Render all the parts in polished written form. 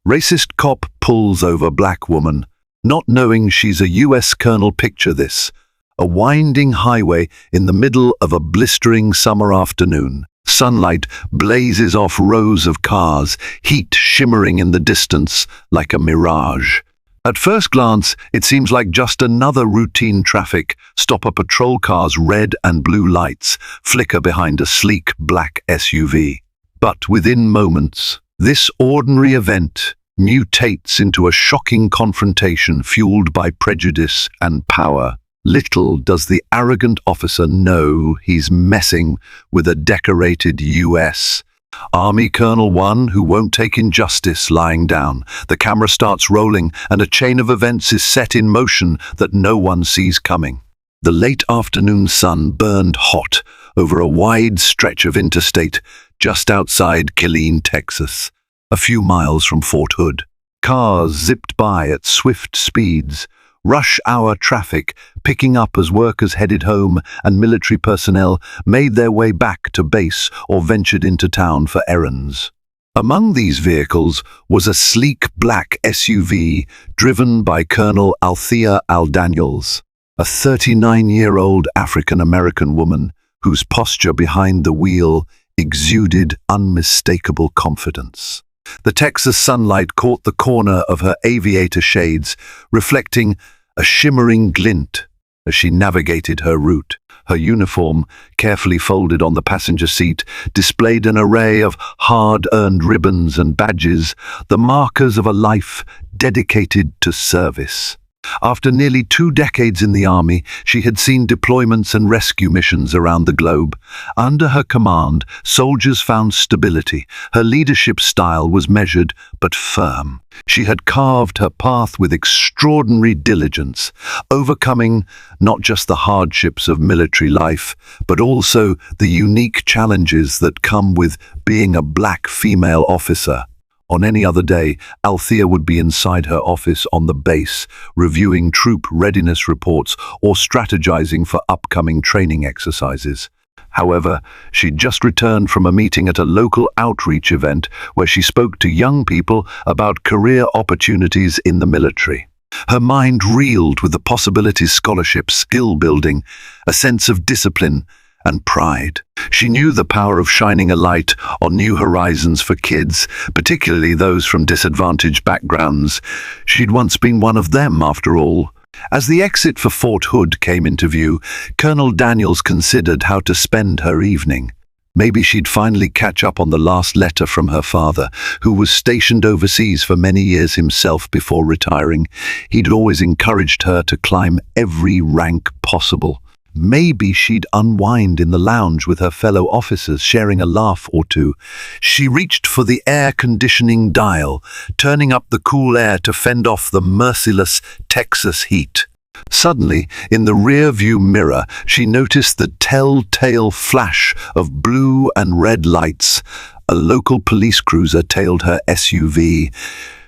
Racist cop pulls over black woman, not knowing she's a US colonel. Picture this. A winding highway in the middle of a blistering summer afternoon. Sunlight blazes off rows of cars, heat shimmering in the distance like a mirage. At first glance, it seems like just another routine traffic stop. A patrol car's red and blue lights flicker behind a sleek black SUV. But within moments, this ordinary event mutates into a shocking confrontation fueled by prejudice and power. Little does the arrogant officer know he's messing with a decorated U.S. Army Colonel, one who won't take injustice lying down. The camera starts rolling and a chain of events is set in motion that no one sees coming. The late afternoon sun burned hot over a wide stretch of interstate just outside Killeen, Texas, a few miles from Fort Hood. Cars zipped by at swift speeds, rush hour traffic picking up as workers headed home and military personnel made their way back to base or ventured into town for errands. Among these vehicles was a sleek black SUV driven by Colonel Althea L. Daniels, a 39-year-old African-American woman whose posture behind the wheel exuded unmistakable confidence. The Texas sunlight caught the corner of her aviator shades, reflecting a shimmering glint as she navigated her route. Her uniform, carefully folded on the passenger seat, displayed an array of hard-earned ribbons and badges, the markers of a life dedicated to service. After nearly 2 decades in the Army, she had seen deployments and rescue missions around the globe. Under her command, soldiers found stability. Her leadership style was measured but firm. She had carved her path with extraordinary diligence, overcoming not just the hardships of military life, but also the unique challenges that come with being a black female officer. On any other day, Althea would be inside her office on the base, reviewing troop readiness reports or strategizing for upcoming training exercises. However, she'd just returned from a meeting at a local outreach event where she spoke to young people about career opportunities in the military. Her mind reeled with the possibilities: scholarship, skill building, a sense of discipline, and pride. She knew the power of shining a light on new horizons for kids, particularly those from disadvantaged backgrounds. She'd once been one of them, after all. As the exit for Fort Hood came into view, Colonel Daniels considered how to spend her evening. Maybe she'd finally catch up on the last letter from her father, who was stationed overseas for many years himself before retiring. He'd always encouraged her to climb every rank possible. Maybe she'd unwind in the lounge with her fellow officers, sharing a laugh or two. She reached for the air conditioning dial, turning up the cool air to fend off the merciless Texas heat. Suddenly, in the rear-view mirror, she noticed the telltale flash of blue and red lights. A local police cruiser tailed her SUV.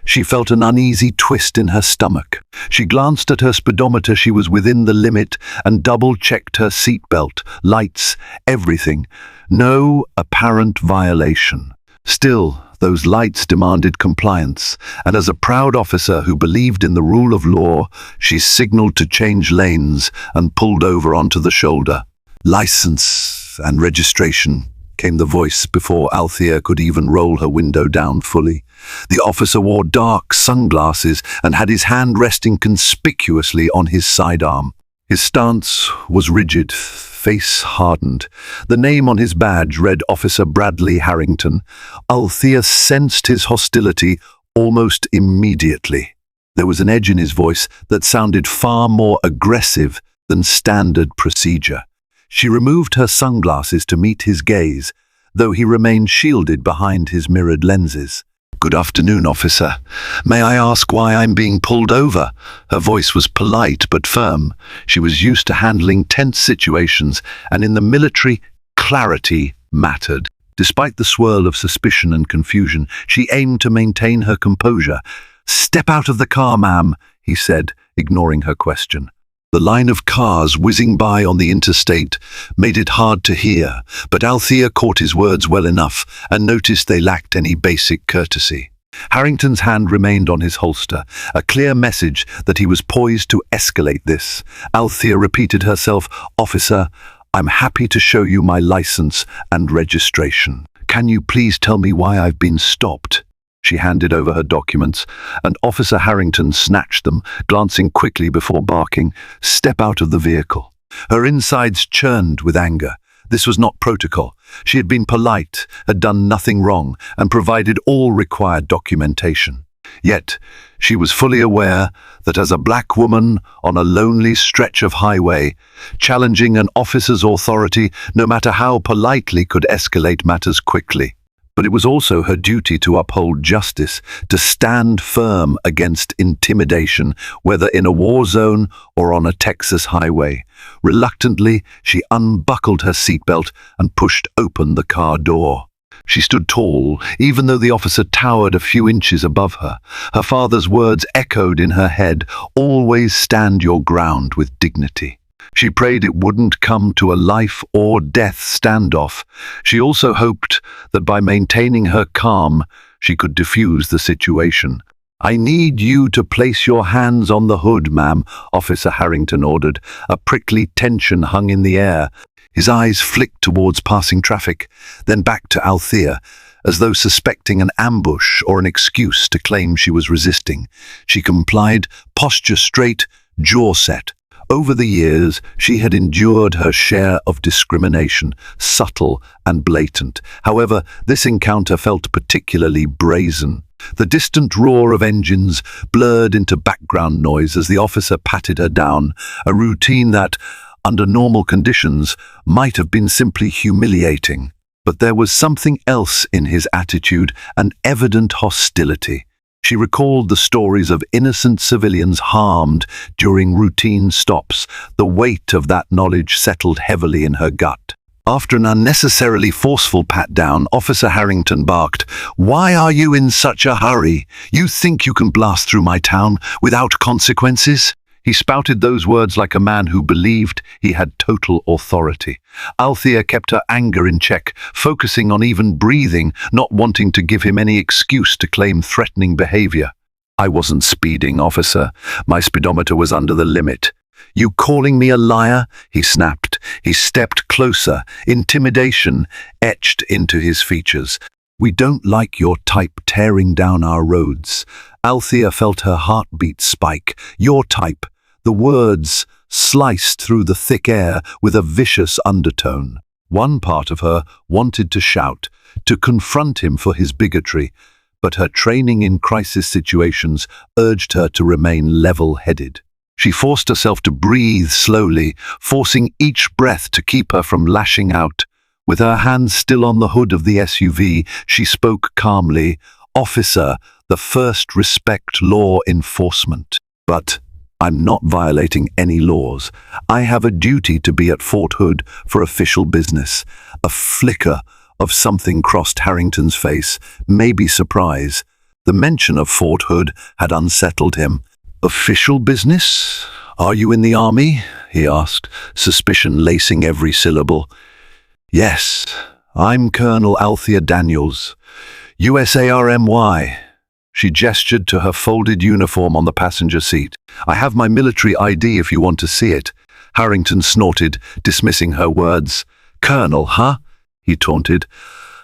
She felt an uneasy twist in her stomach. She glanced at her speedometer. She was within the limit and double-checked her seatbelt, lights, everything. No apparent violation. Still, those lights demanded compliance, and as a proud officer who believed in the rule of law, she signaled to change lanes and pulled over onto the shoulder. "License and registration," came the voice before Althea could even roll her window down fully. The officer wore dark sunglasses and had his hand resting conspicuously on his sidearm. His stance was rigid, face hardened. The name on his badge read Officer Bradley Harrington. Althea sensed his hostility almost immediately. There was an edge in his voice that sounded far more aggressive than standard procedure. She removed her sunglasses to meet his gaze, though he remained shielded behind his mirrored lenses. "Good afternoon, officer. May I ask why I'm being pulled over?" Her voice was polite but firm. She was used to handling tense situations, and in the military, clarity mattered. Despite the swirl of suspicion and confusion, she aimed to maintain her composure. "Step out of the car, ma'am," he said, ignoring her question. The line of cars whizzing by on the interstate made it hard to hear, but Althea caught his words well enough and noticed they lacked any basic courtesy. Harrington's hand remained on his holster, a clear message that he was poised to escalate this. Althea repeated herself, "Officer, I'm happy to show you my license and registration. Can you please tell me why I've been stopped?" She handed over her documents, and Officer Harrington snatched them, glancing quickly before barking, "Step out of the vehicle." Her insides churned with anger. This was not protocol. She had been polite, had done nothing wrong, and provided all required documentation. Yet, she was fully aware that as a black woman on a lonely stretch of highway, challenging an officer's authority, no matter how politely, could escalate matters quickly. But it was also her duty to uphold justice, to stand firm against intimidation, whether in a war zone or on a Texas highway. Reluctantly, she unbuckled her seatbelt and pushed open the car door. She stood tall, even though the officer towered a few inches above her. Her father's words echoed in her head, "Always stand your ground with dignity." She prayed it wouldn't come to a life or death standoff. She also hoped that by maintaining her calm, she could diffuse the situation. "I need you to place your hands on the hood, ma'am," Officer Harrington ordered. A prickly tension hung in the air. His eyes flicked towards passing traffic, then back to Althea, as though suspecting an ambush or an excuse to claim she was resisting. She complied, posture straight, jaw set. Over the years, she had endured her share of discrimination, subtle and blatant. However, this encounter felt particularly brazen. The distant roar of engines blurred into background noise as the officer patted her down, a routine that, under normal conditions, might have been simply humiliating. But there was something else in his attitude, an evident hostility. She recalled the stories of innocent civilians harmed during routine stops. The weight of that knowledge settled heavily in her gut. After an unnecessarily forceful pat-down, Officer Harrington barked, "Why are you in such a hurry? You think you can blast through my town without consequences?" He spouted those words like a man who believed he had total authority. Althea kept her anger in check, focusing on even breathing, not wanting to give him any excuse to claim threatening behavior. "I wasn't speeding, officer. My speedometer was under the limit." "You calling me a liar?" he snapped. He stepped closer, intimidation etched into his features. "We don't like your type tearing down our roads." Althea felt her heartbeat spike. "Your type." The words sliced through the thick air with a vicious undertone. One part of her wanted to shout, to confront him for his bigotry, but her training in crisis situations urged her to remain level-headed. She forced herself to breathe slowly, forcing each breath to keep her from lashing out. With her hands still on the hood of the SUV, she spoke calmly, "Officer, the first respect law enforcement. But I'm not violating any laws. I have a duty to be at Fort Hood for official business." A flicker of something crossed Harrington's face, maybe surprise. The mention of Fort Hood had unsettled him. "Official business? Are you in the army?" he asked, suspicion lacing every syllable. "Yes, I'm Colonel Althea Daniels, USARMY. She gestured to her folded uniform on the passenger seat. "I have my military ID if you want to see it." Harrington snorted, dismissing her words. "Colonel, huh?" he taunted.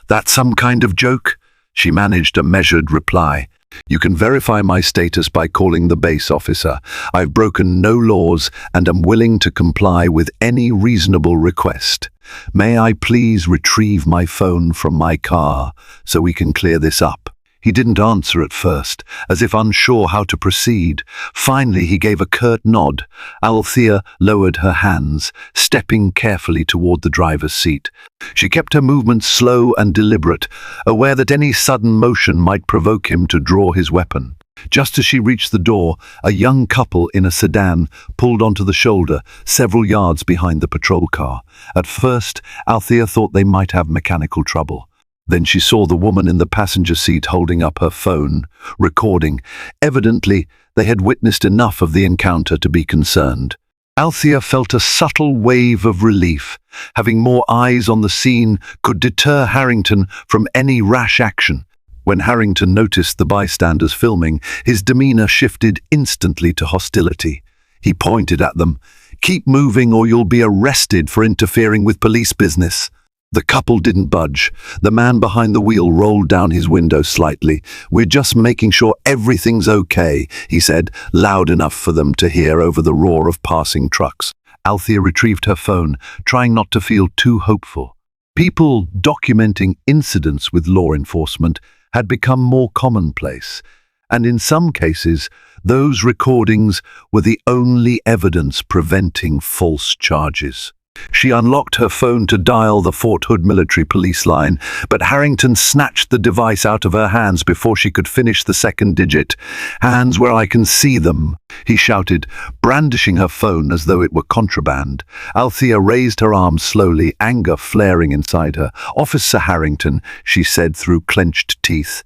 "That some kind of joke?" She managed a measured reply. "You can verify my status by calling the base officer. I've broken no laws and am willing to comply with any reasonable request. May I please retrieve my phone from my car so we can clear this up?" He didn't answer at first, as if unsure how to proceed. Finally, he gave a curt nod. Althea lowered her hands, stepping carefully toward the driver's seat. She kept her movements slow and deliberate, aware that any sudden motion might provoke him to draw his weapon. Just as she reached the door, a young couple in a sedan pulled onto the shoulder, several yards behind the patrol car. At first, Althea thought they might have mechanical trouble. Then she saw the woman in the passenger seat holding up her phone, recording. Evidently, they had witnessed enough of the encounter to be concerned. Althea felt a subtle wave of relief. Having more eyes on the scene could deter Harrington from any rash action. When Harrington noticed the bystanders filming, his demeanor shifted instantly to hostility. He pointed at them. "Keep moving or you'll be arrested for interfering with police business." The couple didn't budge. The man behind the wheel rolled down his window slightly. "We're just making sure everything's okay," he said, loud enough for them to hear over the roar of passing trucks. Althea retrieved her phone, trying not to feel too hopeful. People documenting incidents with law enforcement had become more commonplace, and in some cases, those recordings were the only evidence preventing false charges. She unlocked her phone to dial the Fort Hood military police line, but Harrington snatched the device out of her hands before she could finish the second digit. "Hands where I can see them," he shouted, brandishing her phone as though it were contraband. Althea raised her arms slowly, anger flaring inside her. "Officer Harrington," she said through clenched teeth,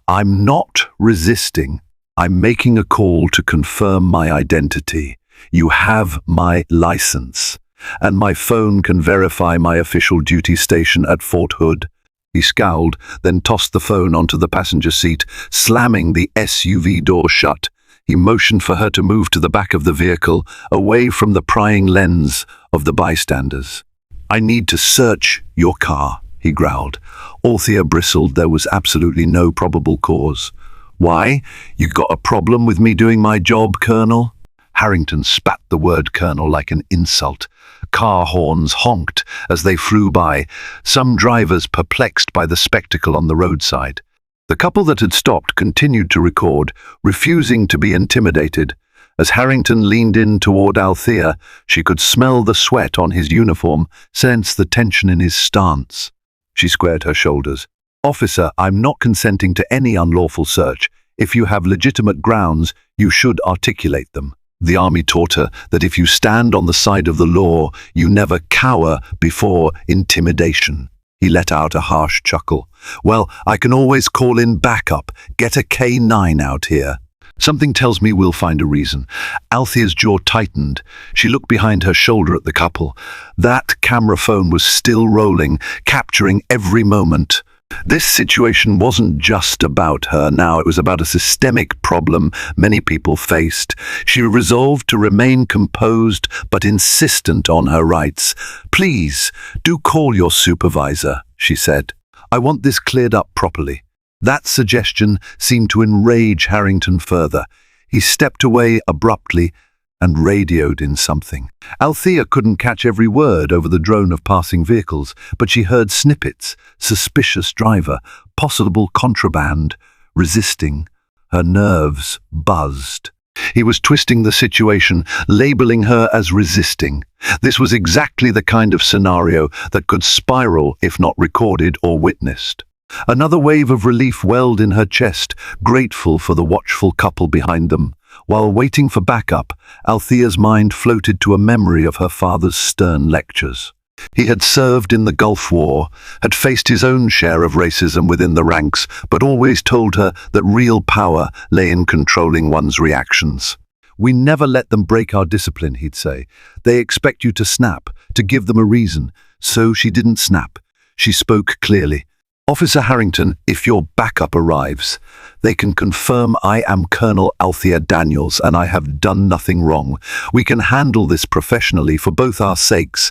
"I'm not resisting. I'm making a call to confirm my identity. You have my license, and my phone can verify my official duty station at Fort Hood." He scowled, then tossed the phone onto the passenger seat, slamming the SUV door shut. He motioned for her to move to the back of the vehicle, away from the prying lens of the bystanders. "I need to search your car," he growled. Althea bristled. There was absolutely no probable cause. "Why? You got a problem with me doing my job, Colonel?" Harrington spat the word colonel like an insult. Car horns honked as they flew by, some drivers perplexed by the spectacle on the roadside. The couple that had stopped continued to record, refusing to be intimidated. As Harrington leaned in toward Althea, she could smell the sweat on his uniform, sense the tension in his stance. She squared her shoulders. "Officer, I'm not consenting to any unlawful search. If you have legitimate grounds, you should articulate them." The army taught her that if you stand on the side of the law, you never cower before intimidation. He let out a harsh chuckle. "Well, I can always call in backup. Get a K9 out here." "Something tells me we'll find a reason." Althea's jaw tightened. She looked behind her shoulder at the couple. That camera phone was still rolling, capturing every moment. This situation wasn't just about her now, it was about a systemic problem many people faced. She resolved to remain composed but insistent on her rights. "Please, do call your supervisor," she said. "I want this cleared up properly." That suggestion seemed to enrage Harrington further. He stepped away abruptly and radioed in something. Althea couldn't catch every word over the drone of passing vehicles, but she heard snippets: suspicious driver, possible contraband, resisting. Her nerves buzzed. He was twisting the situation, labeling her as resisting. This was exactly the kind of scenario that could spiral if not recorded or witnessed. Another wave of relief welled in her chest, grateful for the watchful couple behind them. While waiting for backup, Althea's mind floated to a memory of her father's stern lectures. He had served in the Gulf War, had faced his own share of racism within the ranks, but always told her that real power lay in controlling one's reactions. "We never let them break our discipline," he'd say. "They expect you to snap, to give them a reason." So she didn't snap. She spoke clearly. "Officer Harrington, if your backup arrives, they can confirm I am Colonel Althea Daniels and I have done nothing wrong. We can handle this professionally for both our sakes."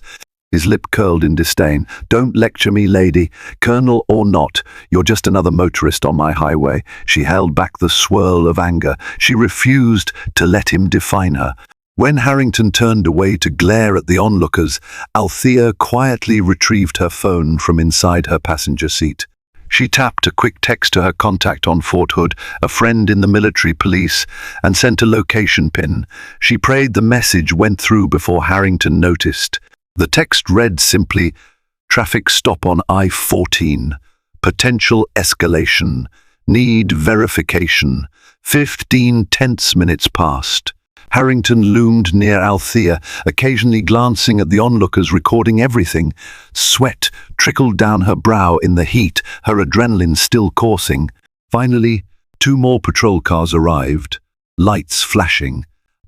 His lip curled in disdain. "Don't lecture me, lady. Colonel or not, you're just another motorist on my highway." She held back the swirl of anger. She refused to let him define her. When Harrington turned away to glare at the onlookers, Althea quietly retrieved her phone from inside her passenger seat. She tapped a quick text to her contact on Fort Hood, a friend in the military police, and sent a location pin. She prayed the message went through before Harrington noticed. The text read simply, "Traffic stop on I-14. Potential escalation. Need verification. 15 tense minutes past." Harrington loomed near Althea, occasionally glancing at the onlookers, recording everything. Sweat trickled down her brow in the heat, her adrenaline still coursing. Finally, 2 more patrol cars arrived, lights flashing.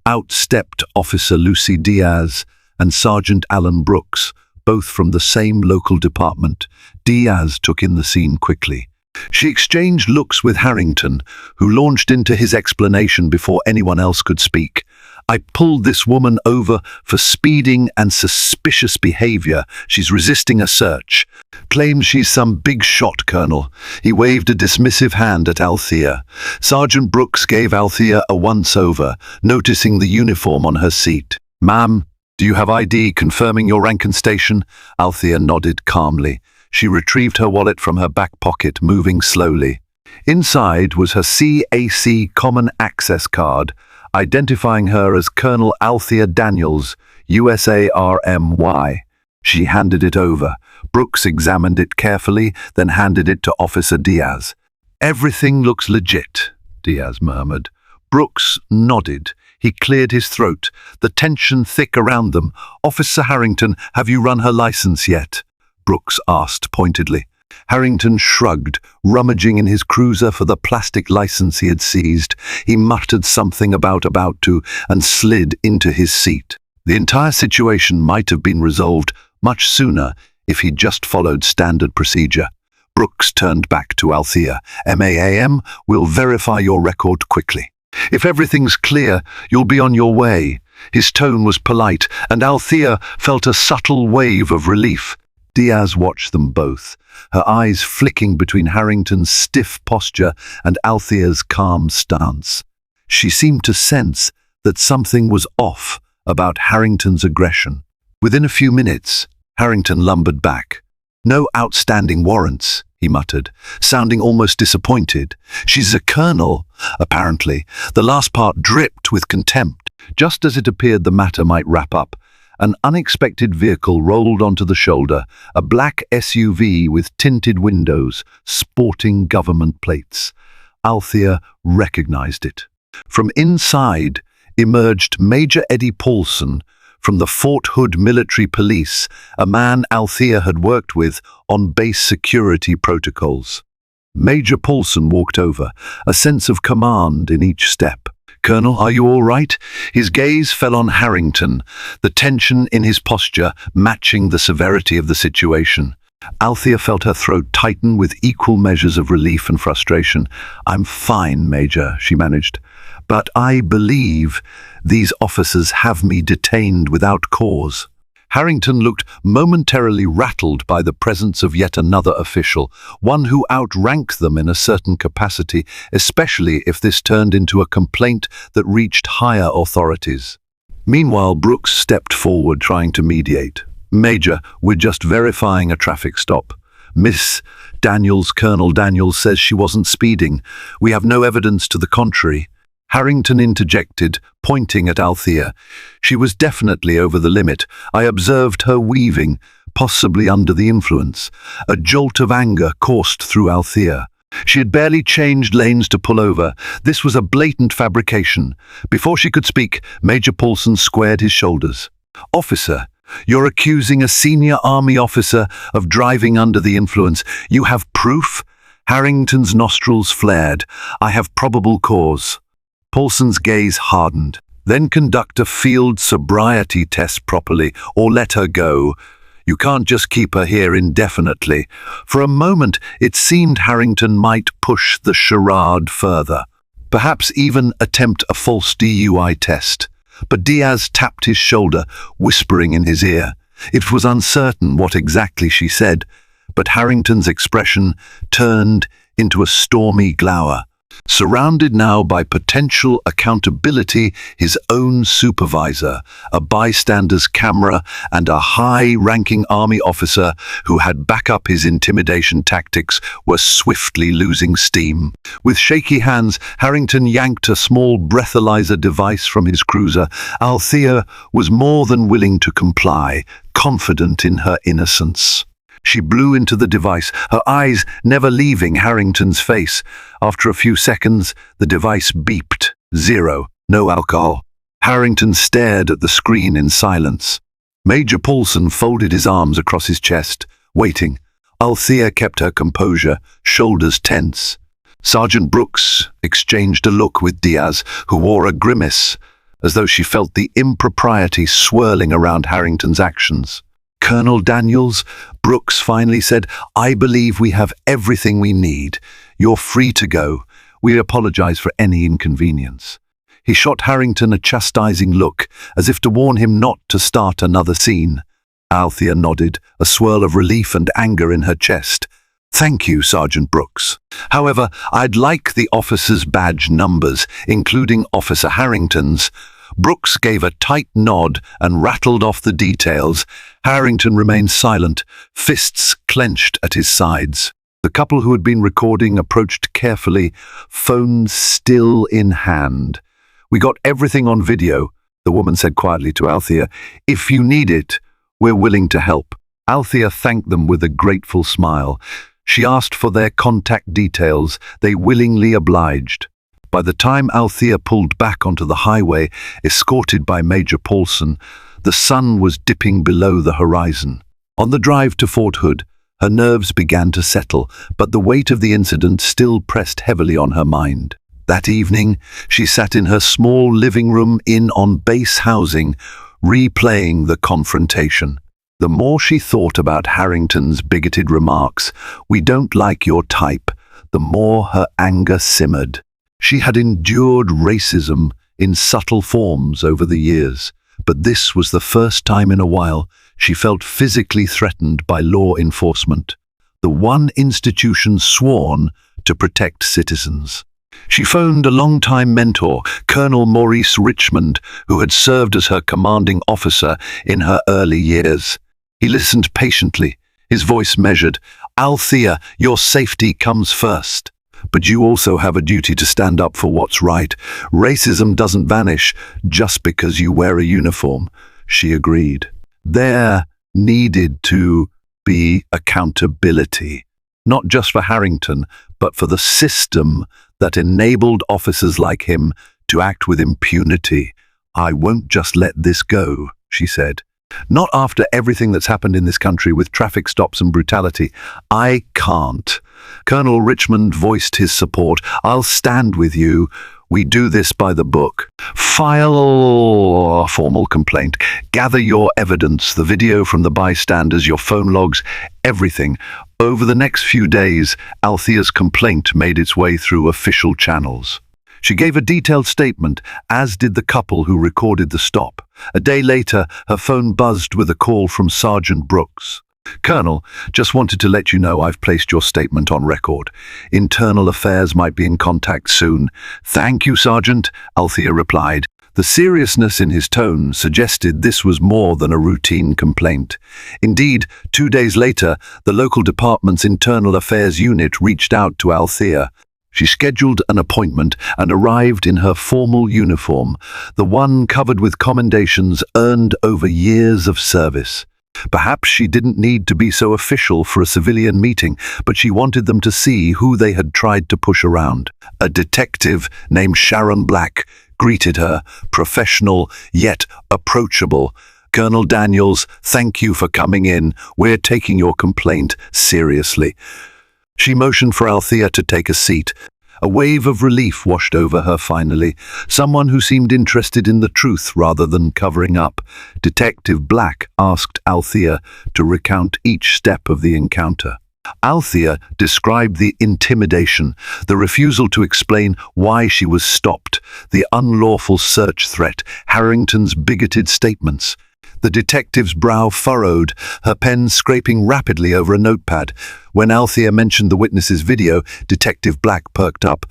Out stepped Officer Lucy Diaz and Sergeant Alan Brooks, both from the same local department. Diaz took in the scene quickly. She exchanged looks with Harrington, who launched into his explanation before anyone else could speak. I pulled this woman over for speeding and suspicious behavior. She's resisting a search. Claims she's some big shot, Colonel. He waved a dismissive hand at Althea. Sergeant Brooks gave Althea a once-over, noticing the uniform on her seat. Ma'am, do you have ID confirming your rank and station? Althea nodded calmly. She retrieved her wallet from her back pocket, moving slowly. Inside was her CAC Common Access card, identifying her as Colonel Althea Daniels, USARMY. She handed it over. Brooks examined it carefully, then handed it to Officer Diaz. Everything looks legit, Diaz murmured. Brooks nodded. He cleared his throat, the tension thick around them. Officer Harrington, have you run her license yet? Brooks asked pointedly. Harrington shrugged, rummaging in his cruiser for the plastic license he had seized. He muttered something about to and slid into his seat. The entire situation might have been resolved much sooner if he'd just followed standard procedure. Brooks turned back to Althea. MAAM, we'll verify your record quickly. If everything's clear, you'll be on your way. His tone was polite, and Althea felt a subtle wave of relief. Diaz watched them both, her eyes flicking between Harrington's stiff posture and Althea's calm stance. She seemed to sense that something was off about Harrington's aggression. Within a few minutes, Harrington lumbered back. No outstanding warrants, he muttered, sounding almost disappointed. She's a colonel, apparently. The last part dripped with contempt. Just as it appeared the matter might wrap up, an unexpected vehicle rolled onto the shoulder, a black SUV with tinted windows, sporting government plates. Althea recognized it. From inside emerged Major Eddie Paulson from the Fort Hood Military Police, a man Althea had worked with on base security protocols. Major Paulson walked over, a sense of command in each step. Colonel, are you all right? His gaze fell on Harrington, the tension in his posture matching the severity of the situation. Althea felt her throat tighten with equal measures of relief and frustration. I'm fine, Major, she managed. But I believe these officers have me detained without cause. Harrington looked momentarily rattled by the presence of yet another official, one who outranked them in a certain capacity, especially if this turned into a complaint that reached higher authorities. Meanwhile, Brooks stepped forward, trying to mediate. Major, we're just verifying a traffic stop. Miss Daniels, Colonel Daniels says she wasn't speeding. We have no evidence to the contrary. Harrington interjected, pointing at Althea. She was definitely over the limit. I observed her weaving, possibly under the influence. A jolt of anger coursed through Althea. She had barely changed lanes to pull over. This was a blatant fabrication. Before she could speak, Major Paulson squared his shoulders. Officer, you're accusing a senior army officer of driving under the influence. You have proof? Harrington's nostrils flared. I have probable cause. Paulson's gaze hardened. Then conduct a field sobriety test properly, or let her go. You can't just keep her here indefinitely. For a moment, it seemed Harrington might push the charade further, perhaps even attempt a false DUI test. But Diaz tapped his shoulder, whispering in his ear. It was uncertain what exactly she said, but Harrington's expression turned into a stormy glower. Surrounded now by potential accountability, his own supervisor, a bystander's camera, and a high-ranking army officer who had back up his intimidation tactics were swiftly losing steam. With shaky hands, Harrington yanked a small breathalyzer device from his cruiser. Althea was more than willing to comply, confident in her innocence. She blew into the device, her eyes never leaving Harrington's face. After a few seconds, the device beeped. 0. No alcohol. Harrington stared at the screen in silence. Major Paulson folded his arms across his chest, waiting. Althea kept her composure, shoulders tense. Sergeant Brooks exchanged a look with Diaz, who wore a grimace, as though she felt the impropriety swirling around Harrington's actions. Colonel Daniels, Brooks finally said, I believe we have everything we need. You're free to go. We apologize for any inconvenience. He shot Harrington a chastising look, as if to warn him not to start another scene. Althea nodded, a swirl of relief and anger in her chest. Thank you, Sergeant Brooks. However, I'd like the officers' badge numbers, including Officer Harrington's. Brooks gave a tight nod and rattled off the details. Harrington remained silent, fists clenched at his sides. The couple who had been recording approached carefully, phones still in hand. We got everything on video, the woman said quietly to Althea. If you need it, we're willing to help. Althea thanked them with a grateful smile. She asked for their contact details. They willingly obliged. By the time Althea pulled back onto the highway, escorted by Major Paulson, the sun was dipping below the horizon. On the drive to Fort Hood, her nerves began to settle, but the weight of the incident still pressed heavily on her mind. That evening, she sat in her small living room on base housing, replaying the confrontation. The more she thought about Harrington's bigoted remarks, "We don't like your type," the more her anger simmered. She had endured racism in subtle forms over the years, but this was the first time in a while she felt physically threatened by law enforcement, the one institution sworn to protect citizens. She phoned a longtime mentor, Colonel Maurice Richmond, who had served as her commanding officer in her early years. He listened patiently, his voice measured. "Althea, your safety comes first. But you also have a duty to stand up for what's right. Racism doesn't vanish just because you wear a uniform," she agreed. There needed to be accountability, not just for Harrington, but for the system that enabled officers like him to act with impunity. "I won't just let this go," she said. "Not after everything that's happened in this country with traffic stops and brutality. I can't." Colonel Richmond voiced his support. "I'll stand with you. We do this by the book. File a formal complaint. Gather your evidence, the video from the bystanders, your phone logs, everything." Over the next few days, Althea's complaint made its way through official channels. She gave a detailed statement, as did the couple who recorded the stop. A day later, her phone buzzed with a call from Sergeant Brooks. "Colonel, just wanted to let you know I've placed your statement on record. Internal Affairs might be in contact soon." "Thank you, Sergeant," Althea replied. The seriousness in his tone suggested this was more than a routine complaint. Indeed, 2 days later, the local department's Internal Affairs unit reached out to Althea. She scheduled an appointment and arrived in her formal uniform, the one covered with commendations earned over years of service. Perhaps she didn't need to be so official for a civilian meeting, but she wanted them to see who they had tried to push around. A detective named Sharon Black greeted her, professional yet approachable. "Colonel Daniels, thank you for coming in. We're taking your complaint seriously." She motioned for Althea to take a seat. A wave of relief washed over her finally. Someone who seemed interested in the truth rather than covering up. Detective Black asked Althea to recount each step of the encounter. Althea described the intimidation, the refusal to explain why she was stopped, the unlawful search threat, Harrington's bigoted statements. The detective's brow furrowed, her pen scraping rapidly over a notepad. When Althea mentioned the witness's video, Detective Black perked up.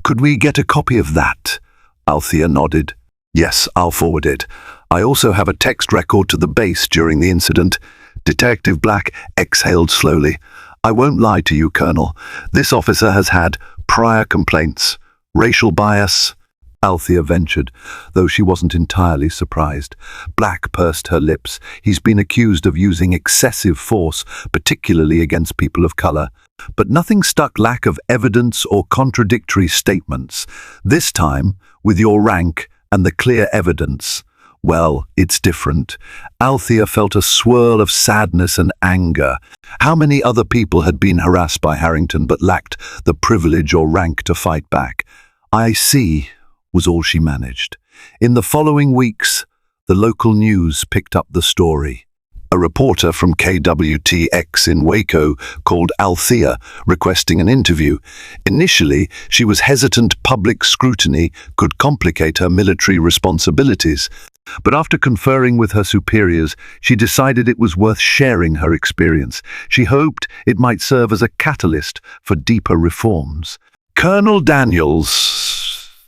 "Could we get a copy of that?" Althea nodded. "Yes, I'll forward it. I also have a text record to the base during the incident." Detective Black exhaled slowly. "I won't lie to you, Colonel. This officer has had prior complaints. Racial bias." Althea ventured, though she wasn't entirely surprised. Black pursed her lips. "He's been accused of using excessive force, particularly against people of color. But nothing stuck, lack of evidence or contradictory statements. This time, with your rank and the clear evidence, well, it's different." Althea felt a swirl of sadness and anger. How many other people had been harassed by Harrington but lacked the privilege or rank to fight back? "I see," was all she managed. In the following weeks, the local news picked up the story. A reporter from KWTX in Waco called Althea, requesting an interview. Initially, she was hesitant public scrutiny could complicate her military responsibilities. But after conferring with her superiors, she decided it was worth sharing her experience. She hoped it might serve as a catalyst for deeper reforms. Colonel Daniels,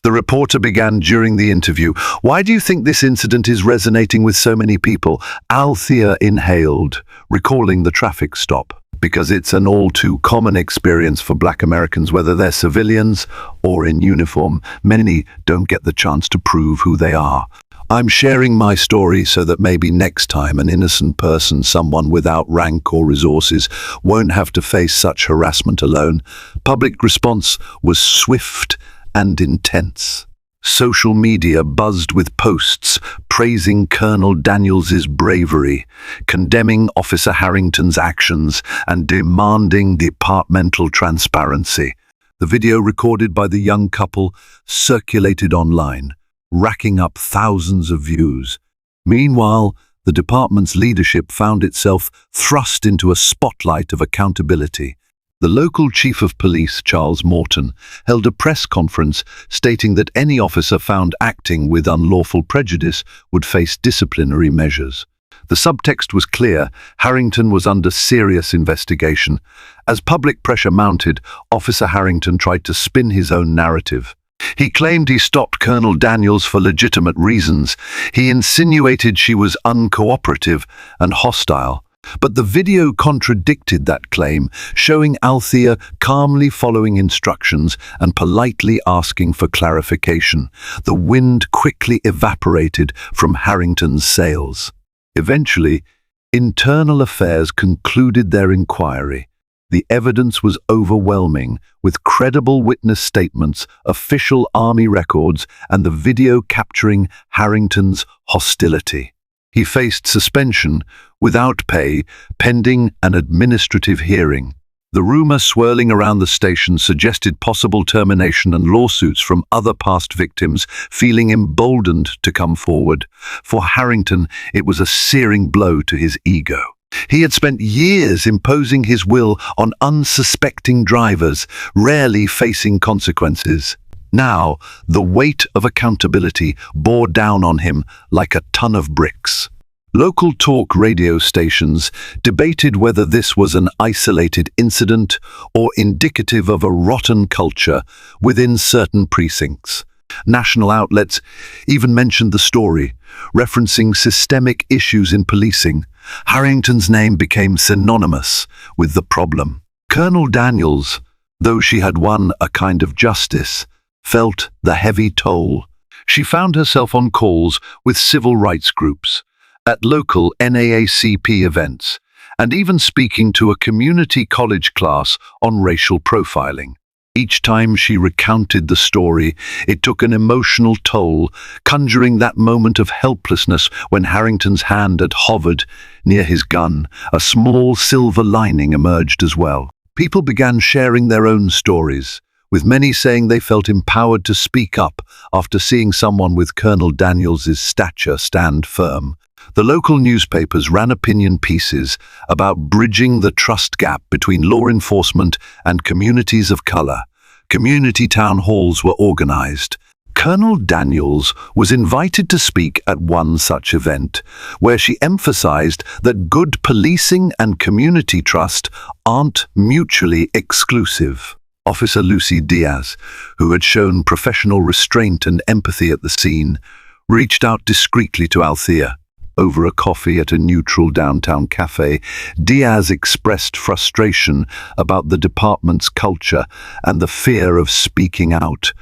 the reporter began during the interview. Why do you think this incident is resonating with so many people? Althea inhaled, recalling the traffic stop. Because it's an all too common experience for Black Americans, whether they're civilians or in uniform. Many don't get the chance to prove who they are. I'm sharing my story so that maybe next time an innocent person, someone without rank or resources, won't have to face such harassment alone. Public response was swift and intense. Social media buzzed with posts praising Colonel Daniels's bravery, condemning Officer Harrington's actions, and demanding departmental transparency. The video recorded by the young couple circulated online, racking up thousands of views. Meanwhile, the department's leadership found itself thrust into a spotlight of accountability. The local chief of police, Charles Morton, held a press conference stating that any officer found acting with unlawful prejudice would face disciplinary measures. The subtext was clear: Harrington was under serious investigation. As public pressure mounted, Officer Harrington tried to spin his own narrative. He claimed he stopped Colonel Daniels for legitimate reasons. He insinuated she was uncooperative and hostile. But the video contradicted that claim, showing Althea calmly following instructions and politely asking for clarification. The wind quickly evaporated from Harrington's sails. Eventually, Internal Affairs concluded their inquiry. The evidence was overwhelming, with credible witness statements, official Army records, and the video capturing Harrington's hostility. He faced suspension without pay, pending an administrative hearing. The rumor swirling around the station suggested possible termination and lawsuits from other past victims, feeling emboldened to come forward. For Harrington, it was a searing blow to his ego. He had spent years imposing his will on unsuspecting drivers, rarely facing consequences. Now, the weight of accountability bore down on him like a ton of bricks. Local talk radio stations debated whether this was an isolated incident or indicative of a rotten culture within certain precincts. National outlets even mentioned the story, referencing systemic issues in policing. Harrington's name became synonymous with the problem. Colonel Daniels, though she had won a kind of justice, felt the heavy toll. She found herself on calls with civil rights groups, at local NAACP events, and even speaking to a community college class on racial profiling. Each time she recounted the story, it took an emotional toll, conjuring that moment of helplessness when Harrington's hand had hovered near his gun. A small silver lining emerged as well. People began sharing their own stories, with many saying they felt empowered to speak up after seeing someone with Colonel Daniels's stature stand firm. The local newspapers ran opinion pieces about bridging the trust gap between law enforcement and communities of color. Community town halls were organized. Colonel Daniels was invited to speak at one such event, where she emphasized that good policing and community trust aren't mutually exclusive. Officer Lucy Diaz, who had shown professional restraint and empathy at the scene, reached out discreetly to Althea. Over a coffee at a neutral downtown cafe, Diaz expressed frustration about the department's culture and the fear of speaking out.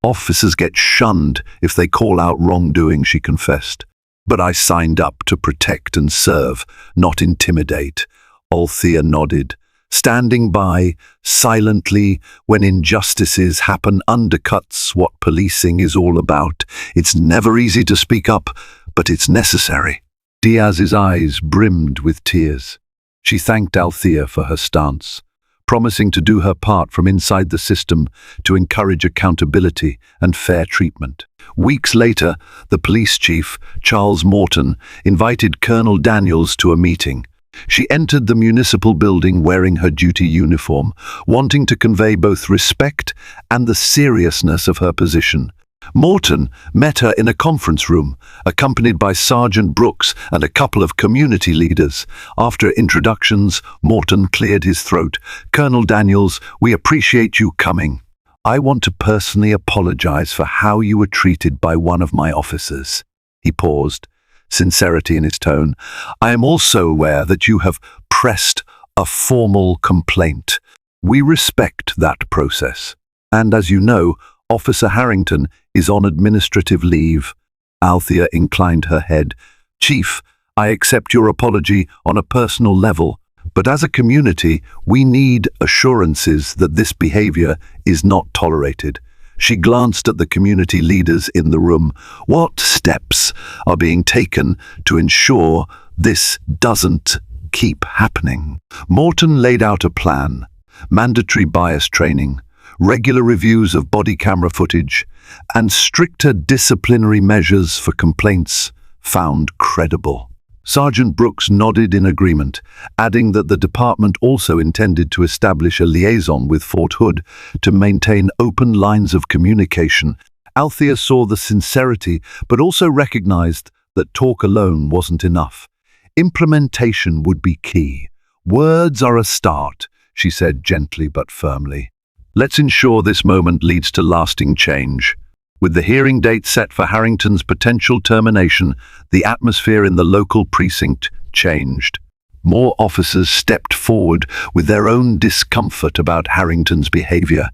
Officers get shunned if they call out wrongdoing, she confessed. But I signed up to protect and serve, not intimidate. Althea nodded. Standing by, silently, when injustices happen undercuts what policing is all about. It's never easy to speak up, but it's necessary. Diaz's eyes brimmed with tears. She thanked Althea for her stance, promising to do her part from inside the system to encourage accountability and fair treatment. Weeks later, the police chief, Charles Morton, invited Colonel Daniels to a meeting. She entered the municipal building wearing her duty uniform, wanting to convey both respect and the seriousness of her position. Morton met her in a conference room, accompanied by Sergeant Brooks and a couple of community leaders. After introductions, Morton cleared his throat. "Colonel Daniels, we appreciate you coming. I want to personally apologize for how you were treated by one of my officers." He paused, sincerity in his tone. "I am also aware that you have pressed a formal complaint. We respect that process. And as you know, Officer Harrington is on administrative leave." Althea inclined her head. "Chief, I accept your apology on a personal level, but as a community, we need assurances that this behavior is not tolerated." She glanced at the community leaders in the room. "What steps are being taken to ensure this doesn't keep happening?" Morton laid out a plan: mandatory bias training, regular reviews of body camera footage, and stricter disciplinary measures for complaints found credible. Sergeant Brooks nodded in agreement, adding that the department also intended to establish a liaison with Fort Hood to maintain open lines of communication. Althea saw the sincerity, but also recognized that talk alone wasn't enough. Implementation would be key. "Words are a start," she said gently but firmly. "Let's ensure this moment leads to lasting change." With the hearing date set for Harrington's potential termination, the atmosphere in the local precinct changed. More officers stepped forward with their own discomfort about Harrington's behavior.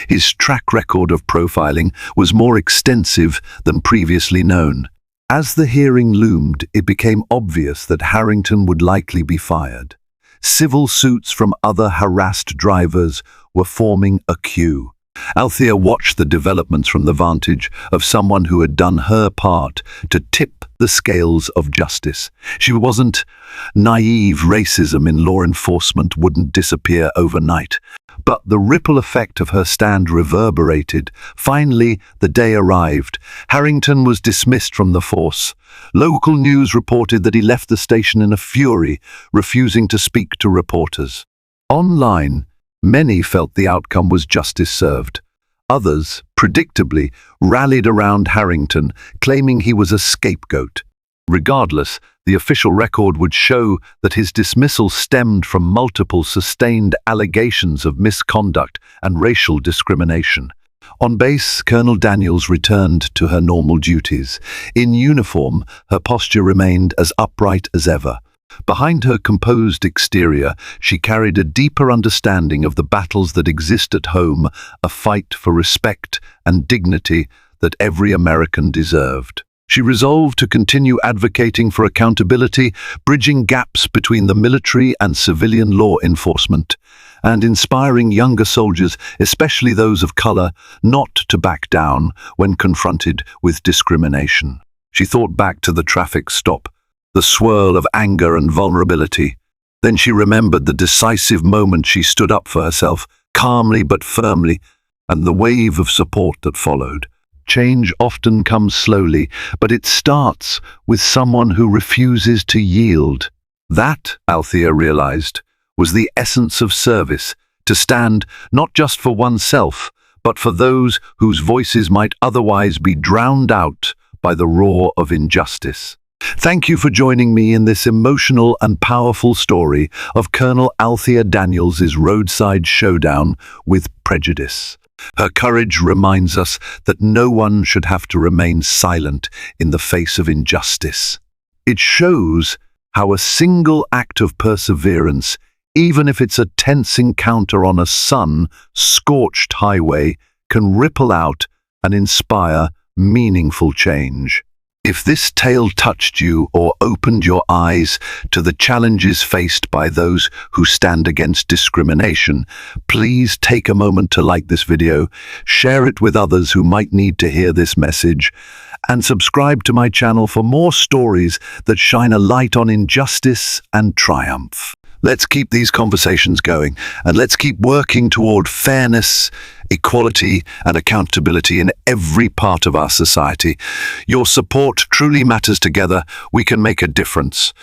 His track record of profiling was more extensive than previously known. As the hearing loomed, it became obvious that Harrington would likely be fired. Civil suits from other harassed drivers were forming a queue. Althea watched the developments from the vantage of someone who had done her part to tip the scales of justice. She wasn't naive. Racism in law enforcement wouldn't disappear overnight. But the ripple effect of her stand reverberated. Finally, the day arrived. Harrington was dismissed from the force. Local news reported that he left the station in a fury, refusing to speak to reporters. Online, many felt the outcome was justice served. Others, predictably, rallied around Harrington, claiming he was a scapegoat. Regardless, the official record would show that his dismissal stemmed from multiple sustained allegations of misconduct and racial discrimination. On base, Colonel Daniels returned to her normal duties. In uniform, her posture remained as upright as ever. Behind her composed exterior, she carried a deeper understanding of the battles that exist at home, a fight for respect and dignity that every American deserved. She resolved to continue advocating for accountability, bridging gaps between the military and civilian law enforcement, and inspiring younger soldiers, especially those of color, not to back down when confronted with discrimination. She thought back to the traffic stop, the swirl of anger and vulnerability. Then she remembered the decisive moment she stood up for herself, calmly but firmly, and the wave of support that followed. Change often comes slowly, but it starts with someone who refuses to yield. That, Althea realized, was the essence of service, to stand not just for oneself, but for those whose voices might otherwise be drowned out by the roar of injustice. Thank you for joining me in this emotional and powerful story of Colonel Althea Daniels' roadside showdown with prejudice. Her courage reminds us that no one should have to remain silent in the face of injustice. It shows how a single act of perseverance, even if it's a tense encounter on a sun-scorched highway, can ripple out and inspire meaningful change. If this tale touched you or opened your eyes to the challenges faced by those who stand against discrimination, please take a moment to like this video, share it with others who might need to hear this message, and subscribe to my channel for more stories that shine a light on injustice and triumph. Let's keep these conversations going, and let's keep working toward fairness, equality, and accountability in every part of our society. Your support truly matters. Together, we can make a difference.